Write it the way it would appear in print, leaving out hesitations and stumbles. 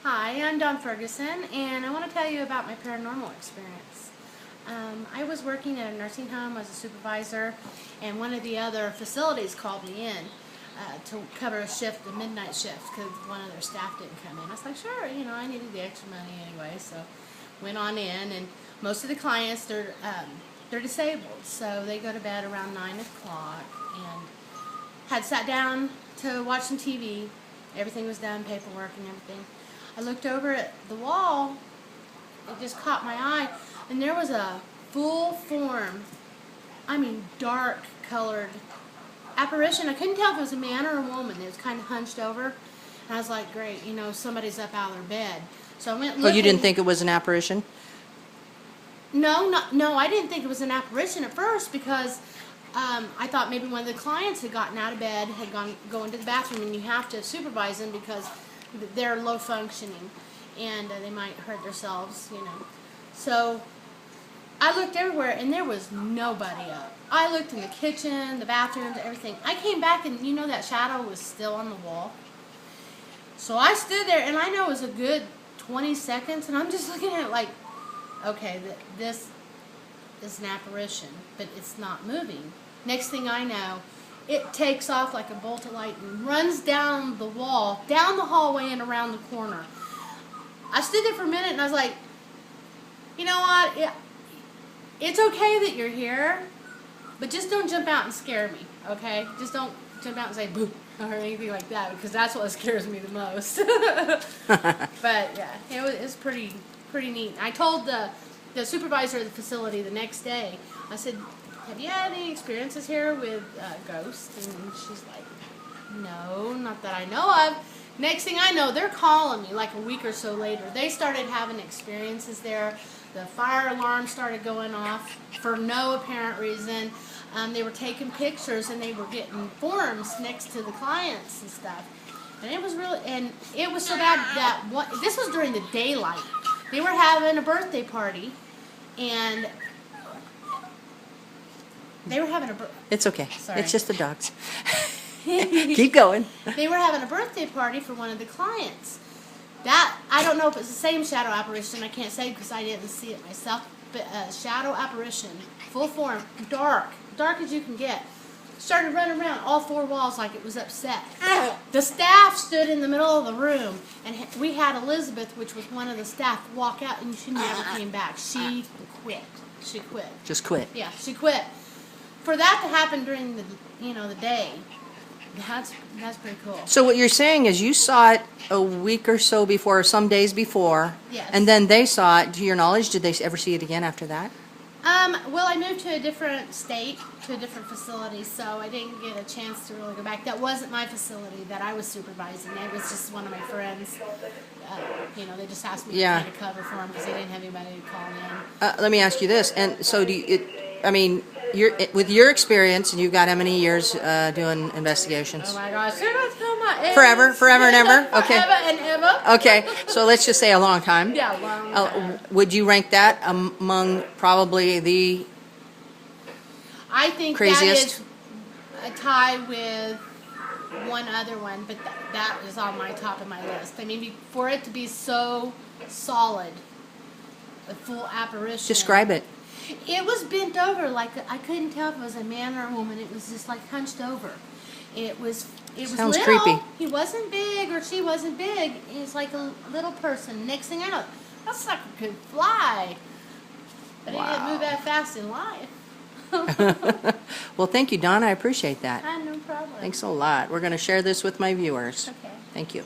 Hi, I'm Dawn Ferguson, and I want to tell you about my paranormal experience. I was working at a nursing home as a supervisor, and one of the other facilities called me in to cover a shift, a midnight shift, because one of their staff didn't come in. I was like, sure, I needed the extra money anyway, so went on in, and most of the clients, they're disabled, so they go to bed around 9 o'clock, and had sat down to watch some TV. Everything was done, paperwork and everything. I looked over at the wall, it just caught my eye, and there was a full form, dark colored apparition. I couldn't tell if it was a man or a woman. It was kind of hunched over, and I was like, great, somebody's up out of their bed. So I went looking. Oh, you didn't think it was an apparition? No, I didn't think it was an apparition at first, because I thought maybe one of the clients had gotten out of bed, had go into the bathroom, and you have to supervise them because they're low functioning, and they might hurt themselves, So I looked everywhere, and there was nobody up. I looked in the kitchen, the bathrooms, everything. I came back, and that shadow was still on the wall. So I stood there, and I know it was a good 20 seconds, and I'm just looking at it like, okay, this is an apparition, but it's not moving. Next thing I know, it takes off like a bolt of light and runs down the wall, down the hallway, and around the corner. I stood there for a minute, and I was like, you know what? It's okay that you're here, but just don't jump out and scare me, okay? Just don't jump out and say boo or anything like that, because that's what scares me the most. But yeah, it was pretty neat. I told the supervisor of the facility the next day, I said, have you had any experiences here with ghosts? And she's like, no, not that I know of. Next thing I know, they're calling me like a week or so later. They started having experiences there. The fire alarm started going off for no apparent reason. They were taking pictures, and they were getting forms next to the clients and stuff. And it was so bad that this was during the daylight. They were having a birthday party, and It's okay. Sorry. It's just the dogs. Keep going. They were having a birthday party for one of the clients. I don't know if it's the same shadow apparition. I can't say because I didn't see it myself. But shadow apparition, full form, dark as you can get. Started running around all four walls like it was upset. The staff stood in the middle of the room, and we had Elizabeth, which was one of the staff, walk out, and she never came back. She quit. Just quit. Yeah, she quit. For that to happen during the day, that's pretty cool. So what you're saying is you saw it a week or so before, or some days before, Yes. and then they saw it. To your knowledge, did they ever see it again after that? Well, I moved to a different state, to a different facility, so I didn't get a chance to really go back. That wasn't my facility that I was supervising. It was just one of my friends. They just asked me to kind of cover for them because they didn't have anybody to call in. Let me ask you this. And so with your experience, and you've got how many years doing investigations? Oh my gosh, you're not telling my age. Forever and ever? Okay. Forever and ever. Okay, so let's just say a long time. Yeah, long time. Would you rank that among probably the I think craziest? That is a tie with one other one, but that is on my top of my list. For it to be so solid, a full apparition. Describe it. It was bent over, like I couldn't tell if it was a man or a woman. It was just like hunched over. It was Sounds little. creepy. He wasn't big, or she wasn't big. He was like a little person. Next thing I know, that sucker could fly. But he didn't move that fast in life. Well, thank you, Dawn. I appreciate that. No problem. Thanks a lot. We're going to share this with my viewers. Okay. Thank you.